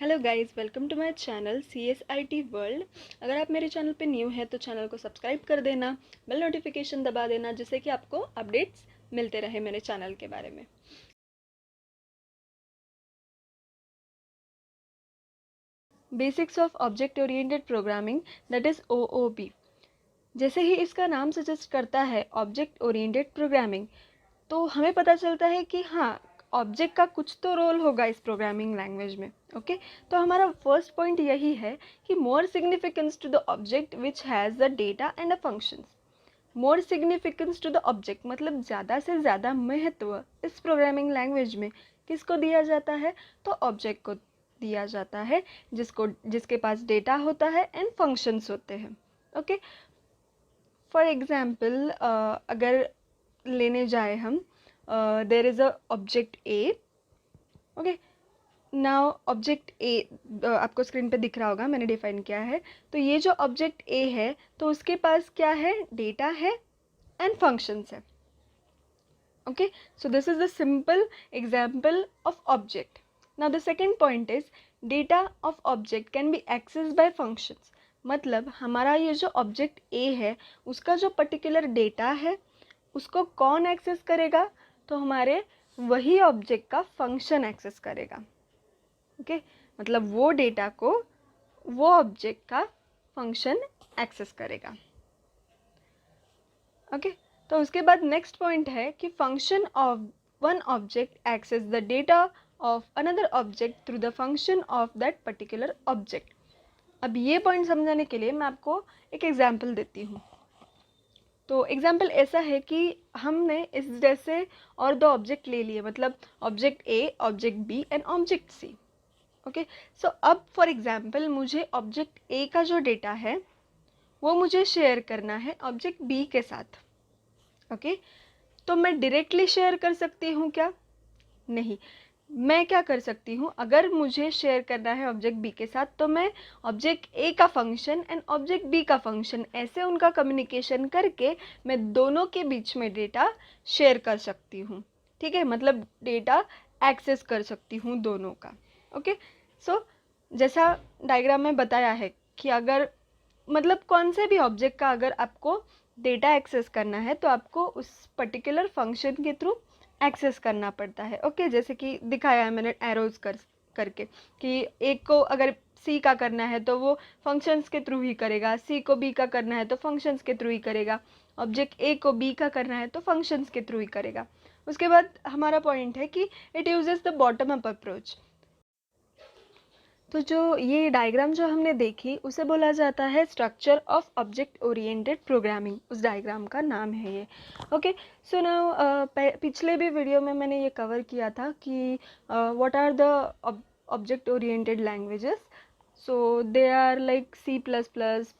Hello guys, welcome to my channel CSIT world. अगर आप मेरे चैनल पे न्यू है तो चैनल को सब्सक्राइब कर देना, बेल नोटिफिकेशन दबा देना, जिससे कि आपको अपडेट्स मिलते रहे मेरे चैनल के बारे में। Basics of object oriented programming, that is OOP। जैसे ही इसका नाम सजेस्ट करता है ऑब्जेक्ट ओरिएंटेड प्रोग्रामिंग, तो हमें पता चलता है कि हाँ, ऑब्जेक्ट का कुछ तो रोल होगा इस प्रोग्रामिंग लैंग्वेज में। ओके, तो हमारा फर्स्ट पॉइंट यही है कि more significance to the object which has the data and a functions. More significance to the object मतलब ज़्यादा से ज़्यादा महत्व इस प्रोग्रामिंग लैंग्वेज में किसको दिया जाता है? तो ऑब्जेक्ट को दिया जाता है, जिसके पास डेटा होता है एंड फंक्शंस होते हैं। ओके, फॉर एग्जाम्पल अगर लेने जाए हम, there is a object A. Okay, now object A आपको स्क्रीन पे दिख रहा होगा, मैंने डिफाइन किया है। तो ये जो ऑब्जेक्ट ए है, तो उसके पास क्या है? डेटा है एंड फंक्शंस है। Okay, so this is the simple example of object. Now the second point is data of object can be accessed by functions. मतलब हमारा ये जो ऑब्जेक्ट ए है, उसका जो पर्टिकुलर डेटा है, उसको कौन एक्सेस करेगा? तो हमारे वही ऑब्जेक्ट का फंक्शन एक्सेस करेगा। ओके, मतलब वो डेटा को वो ऑब्जेक्ट का फंक्शन एक्सेस करेगा। ओके, तो उसके बाद नेक्स्ट पॉइंट है कि function of one object access the data of another object through the function of that particular object. अब ये पॉइंट समझाने के लिए मैं आपको एक एग्जांपल देती हूँ। तो एग्जाम्पल ऐसा है कि हमने इस जैसे और दो ऑब्जेक्ट ले लिए, मतलब object A, object B and object C. Okay, so अब फॉर एग्जाम्पल मुझे ऑब्जेक्ट ए का जो डेटा है वो मुझे शेयर करना है ऑब्जेक्ट बी के साथ। ओके, तो मैं डायरेक्टली शेयर कर सकती हूँ क्या? नहीं। मैं क्या कर सकती हूँ, अगर मुझे शेयर करना है ऑब्जेक्ट बी के साथ, तो मैं ऑब्जेक्ट ए का फंक्शन एंड ऑब्जेक्ट बी का फंक्शन ऐसे उनका कम्युनिकेशन करके मैं दोनों के बीच में डेटा शेयर कर सकती हूँ। ठीक है, मतलब डेटा एक्सेस कर सकती हूँ दोनों का। ओके, सो जैसा डायग्राम में बताया है कि अगर मतलब कौन से भी ऑब्जेक्ट का अगर आपको डेटा एक्सेस करना है तो आपको उस पर्टिकुलर फंक्शन के थ्रू एक्सेस करना पड़ता है। ओके, जैसे कि दिखाया है मैंने एरोज करके कि एक को अगर सी का करना है तो वो फंक्शंस के थ्रू ही करेगा, सी को बी का करना है तो फंक्शंस के थ्रू ही करेगा, ऑब्जेक्ट ए को बी का करना है तो फंक्शंस के थ्रू ही करेगा। उसके बाद हमारा पॉइंट है कि it uses the bottom up approach. तो जो ये डायग्राम जो हमने देखी उसे बोला जाता है structure of object oriented programming, उस डायग्राम का नाम है ये। ओके, सो नाउ पिछले भी वीडियो में मैंने ये कवर किया था कि what are the object oriented languages. So they are like C++,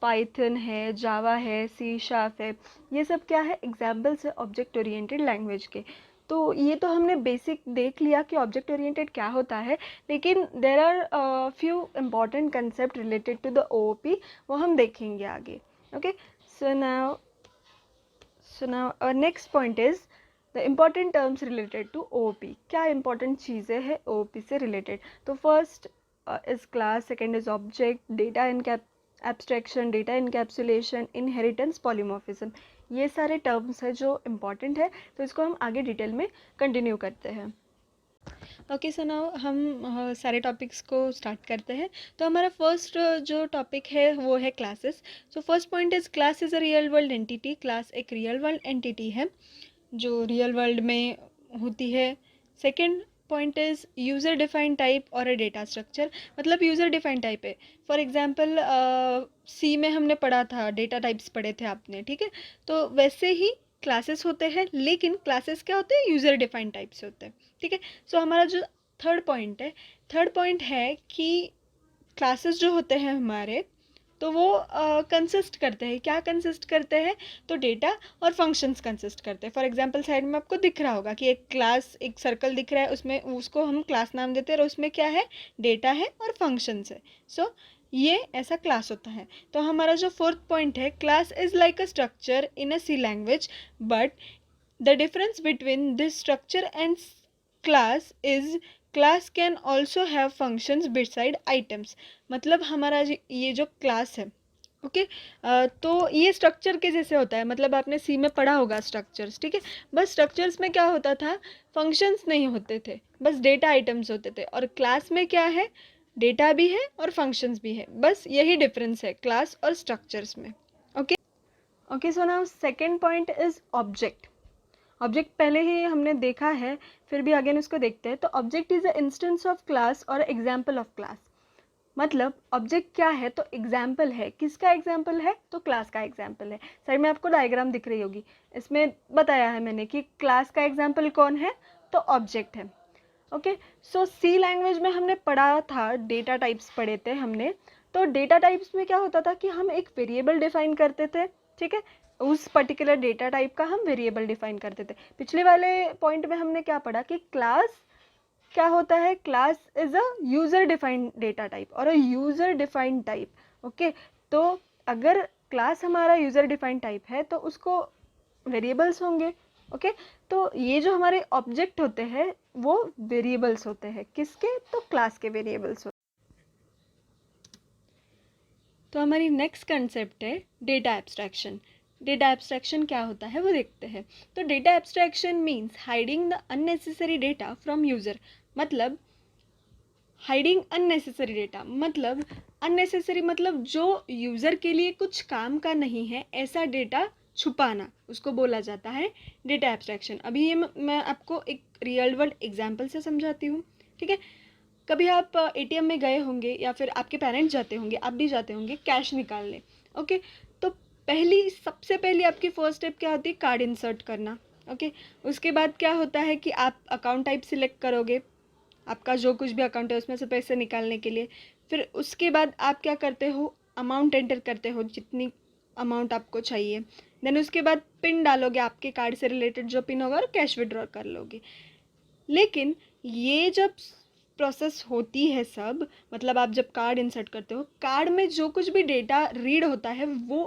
Python है, जावा है, C# है। ये सब क्या है? एग्जाम्पल्स है ऑब्जेक्ट ओरिएंटेड लैंग्वेज के। तो ये तो हमने बेसिक देख लिया कि ऑब्जेक्ट ओरिएंटेड क्या होता है, लेकिन there are few important concept related to the OOP, वो हम देखेंगे आगे। Okay, so now our next point is the important terms related to OOP। क्या important चीज़ें हैं OOP से related? तो first is class, second is object, data abstraction, data encapsulation, inheritance, polymorphism। ये सारे टर्म्स है जो इम्पॉर्टेंट है, तो इसको हम आगे डिटेल में कंटिन्यू करते हैं। ओके, सो नाउ हम सारे टॉपिक्स को स्टार्ट करते हैं। तो हमारा फर्स्ट जो टॉपिक है वो है classes. So first point is class is a real world entity. Class एक रियल वर्ल्ड एंटिटी है जो रियल वर्ल्ड में होती है। Second point is user defined type और अ डेटा स्ट्रक्चर। मतलब यूज़र डिफाइंड टाइप है, फॉर एग्जांपल सी में हमने पढ़ा था, डेटा टाइप्स पढ़े थे आपने, ठीक है? तो वैसे ही क्लासेस होते हैं, लेकिन क्लासेस क्या होते हैं? यूज़र डिफाइंड टाइप्स होते हैं। ठीक है, सो हमारा जो थर्ड पॉइंट है कि क्लासेस जो होते हैं हमारे, तो वो कंसिस्ट करते हैं, क्या कंसिस्ट करते हैं? तो डेटा और फंक्शंस कंसिस्ट करते हैं। फॉर एग्जांपल साइड में आपको दिख रहा होगा कि एक क्लास, एक सर्कल दिख रहा है, उसमें उसको हम क्लास नाम देते हैं और उसमें क्या है? डेटा है और फंक्शंस है। सो ये ऐसा क्लास होता है। तो हमारा जो फोर्थ पॉइंट है, class is like a structure in a C language, but the difference between this structure and class is class can also have functions beside items. मतलब हमारा ये जो क्लास है, ओके तो ये स्ट्रक्चर के जैसे होता है। मतलब आपने सी में पढ़ा होगा स्ट्रक्चर्स, ठीक है। बस स्ट्रक्चर्स में क्या होता था, फंक्शंस नहीं होते थे, बस डेटा आइटम्स होते थे। और क्लास में क्या है, डेटा भी है और फंक्शंस भी है, बस यही डिफरेंस है क्लास और स्ट्रक्चर्स में। Okay okay, so now second point is object. Object पहले ही हमने देखा है, फिर भी अगेन उसको देखते हैं। तो object is a instance of class और एग्जाम्पल ऑफ क्लास। मतलब ऑब्जेक्ट क्या है, तो एग्जाम्पल है। किसका एग्जाम्पल है, तो क्लास का एग्जाम्पल है। साइड में आपको डायग्राम दिख रही होगी, इसमें बताया है मैंने कि क्लास का एग्जाम्पल कौन है, तो ऑब्जेक्ट है। ओके, सो सी लैंग्वेज में हमने पढ़ा था, डेटा टाइप्स पढ़े थे हमने। तो डेटा टाइप्स में क्या होता था कि हम एक वेरिएबल डिफाइन करते थे, ठीक है। उस पर्टिकुलर डेटा टाइप का हम वेरिएबल डिफाइन करते थे। पिछले वाले पॉइंट में हमने क्या पढ़ा कि क्लास क्या होता है, class is a user defined data type और a user defined type. Okay, तो अगर क्लास हमारा यूजर डिफाइंड टाइप है तो उसको वेरिएबल्स होंगे। ओके, तो ये जो हमारे ऑब्जेक्ट होते हैं वो वेरिएबल्स होते हैं। किसके, तो क्लास के वेरिएबल्स होते हैं। तो हमारी नेक्स्ट कंसेप्ट है डेटा एब्स्ट्रैक्शन। डेटा एब्स्ट्रैक्शन क्या होता है वो देखते हैं। तो data abstraction means hiding the unnecessary data from user. मतलब हाइडिंग अननेसेसरी डेटा, मतलब अननेसेसरी मतलब जो यूज़र के लिए कुछ काम का नहीं है, ऐसा डेटा छुपाना, उसको बोला जाता है डेटा एब्स्ट्रैक्शन। अभी ये मैं आपको एक रियल वर्ल्ड एग्जांपल से समझाती हूँ, ठीक है। कभी आप एटीएम में गए होंगे या फिर आपके पेरेंट्स जाते होंगे, आप भी जाते होंगे कैश निकालने। ओके, तो सबसे पहली आपकी फर्स्ट स्टेप क्या होती है, कार्ड इंसर्ट करना। ओके, उसके बाद क्या होता है कि आप अकाउंट टाइप सिलेक्ट करोगे, आपका जो कुछ भी अकाउंट है उसमें से पैसे निकालने के लिए। फिर उसके बाद आप क्या करते हो, अमाउंट एंटर करते हो, जितनी अमाउंट आपको चाहिए। देन उसके बाद पिन डालोगे, आपके कार्ड से रिलेटेड जो पिन होगा, और कैश विड्रॉ कर लोगे। लेकिन ये जब प्रोसेस होती है सब, मतलब आप जब कार्ड इंसर्ट करते हो, कार्ड में जो कुछ भी डेटा रीड होता है वो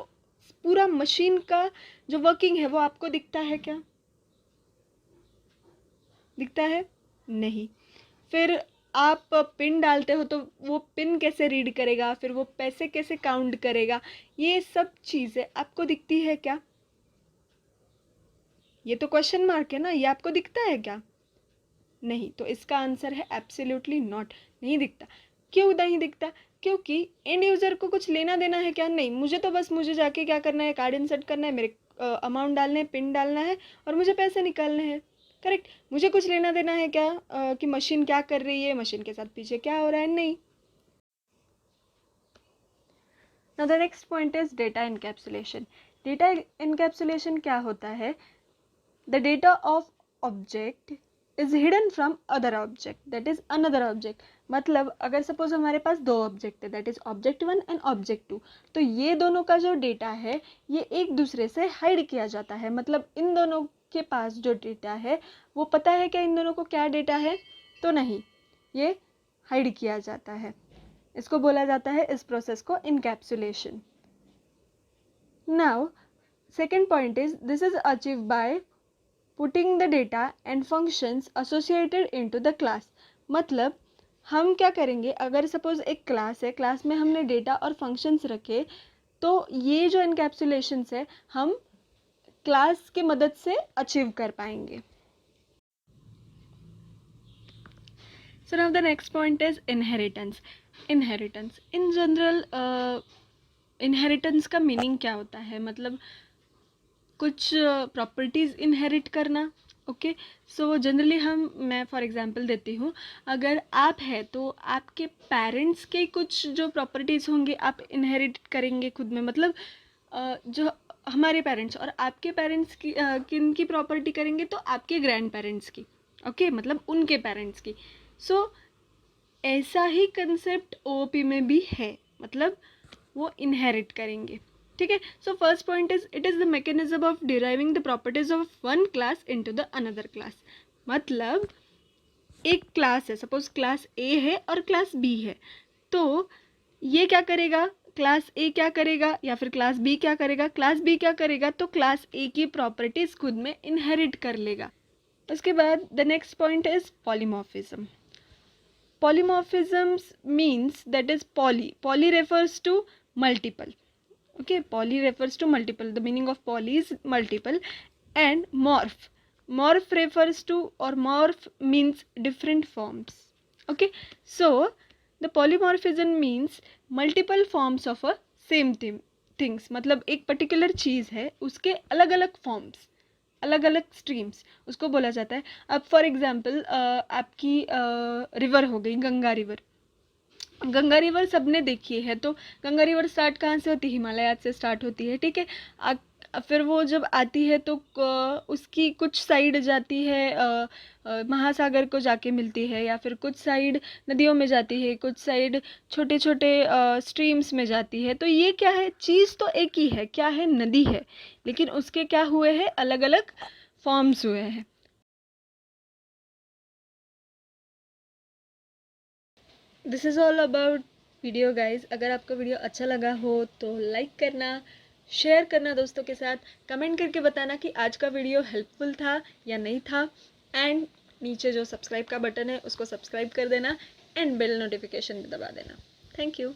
पूरा मशीन का जो वर्किंग है वो आपको दिखता है क्या, दिखता है नहीं। फिर आप पिन डालते हो तो वो पिन कैसे रीड करेगा, फिर वो पैसे कैसे काउंट करेगा, ये सब चीज़ें आपको दिखती है क्या, ये तो क्वेश्चन मार्क है ना, ये आपको दिखता है क्या, नहीं। तो इसका आंसर है एब्सोल्युटली नॉट, नहीं दिखता। क्यों नहीं दिखता, क्योंकि एंड यूज़र को कुछ लेना देना है क्या, नहीं। मुझे जाके क्या करना है, कार्ड इंसर्ट करना है, मेरे अमाउंट डालने हैं, पिन डालना है और मुझे पैसे निकालने हैं, करेक्ट। मुझे कुछ लेना देना है क्या कि मशीन क्या कर रही है, मशीन के साथ पीछे क्या हो रहा है, नहीं। Now the next point is data encapsulation. Data encapsulation क्या होता है, the data of object is hidden from other object that is another object. मतलब अगर सपोज हमारे पास दो ऑब्जेक्ट है, that is object 1 and object 2, तो ये दोनों का जो डेटा है ये एक दूसरे से हाइड किया जाता है। मतलब इन दोनों के पास जो डेटा है वो पता है क्या इन दोनों को क्या डेटा है, तो नहीं, ये हाइड किया जाता है। इसको बोला जाता है इस प्रोसेस को encapsulation. Now second point is this is achieve by putting the data and functions associated into the class. मतलब हम क्या करेंगे, अगर सपोज एक क्लास है, क्लास में हमने डेटा और फंक्शंस रखे, तो ये जो इनकैप्सुलेशंस है हम क्लास की मदद से अचीव कर पाएंगे। So now the next point is inheritance. Inheritance in general, inheritance का मीनिंग क्या होता है, मतलब कुछ प्रॉपर्टीज़ इनहेरिट करना। ओके, सो जनरली मैं फॉर एग्जांपल देती हूँ, अगर आप है तो आपके पेरेंट्स के कुछ जो प्रॉपर्टीज़ होंगे आप इनहेरिट करेंगे खुद में। मतलब जो हमारे पेरेंट्स और आपके पेरेंट्स की किन की प्रॉपर्टी करेंगे, तो आपके ग्रैंड पेरेंट्स की। ओके, मतलब उनके पेरेंट्स की। सो ऐसा ही कंसेप्ट ओओपी में भी है, मतलब वो इनहेरिट करेंगे, ठीक है। So first point is it is the mechanism of deriving the properties of one class into the another class. मतलब एक क्लास है, सपोज क्लास ए है और क्लास बी है, तो ये क्या करेगा, क्लास ए क्या करेगा या फिर क्लास बी क्या करेगा, क्लास बी क्या करेगा, तो क्लास ए की प्रॉपर्टीज खुद में इनहेरिट कर लेगा। उसके बाद the next point is polymorphism. polymorphisms means that is poly refers to multiple. Okay, poly refers to multiple. The meaning of poly is multiple. And morph refers to, or morph means different forms. Okay, so the polymorphism means multiple forms of a same things. मतलब एक particular चीज़ है, उसके अलग अलग forms, अलग अलग streams, उसको बोला जाता है. अब फॉर एग्जाम्पल आपकी रिवर हो गई गंगा रिवर. गंगा रिवर सबने देखी है. तो गंगा रिवर स्टार्ट कहाँ से होती है? हिमालय से स्टार्ट होती है. ठीक है. फिर वो जब आती है तो उसकी कुछ साइड जाती है महासागर को जाके मिलती है, या फिर कुछ साइड नदियों में जाती है, कुछ साइड छोटे छोटे स्ट्रीम्स में जाती है. तो ये क्या है? चीज़ तो एक ही है, क्या है? नदी है, लेकिन उसके क्या हुए हैं? अलग अलग फॉर्म्स हुए हैं. This is all about video guys. अगर आपको वीडियो अच्छा लगा हो तो लाइक करना, शेयर करना दोस्तों के साथ, कमेंट करके बताना कि आज का वीडियो हेल्पफुल था या नहीं था. एंड नीचे जो सब्सक्राइब का बटन है उसको सब्सक्राइब कर देना, एंड बेल नोटिफिकेशन भी दबा देना. Thank you.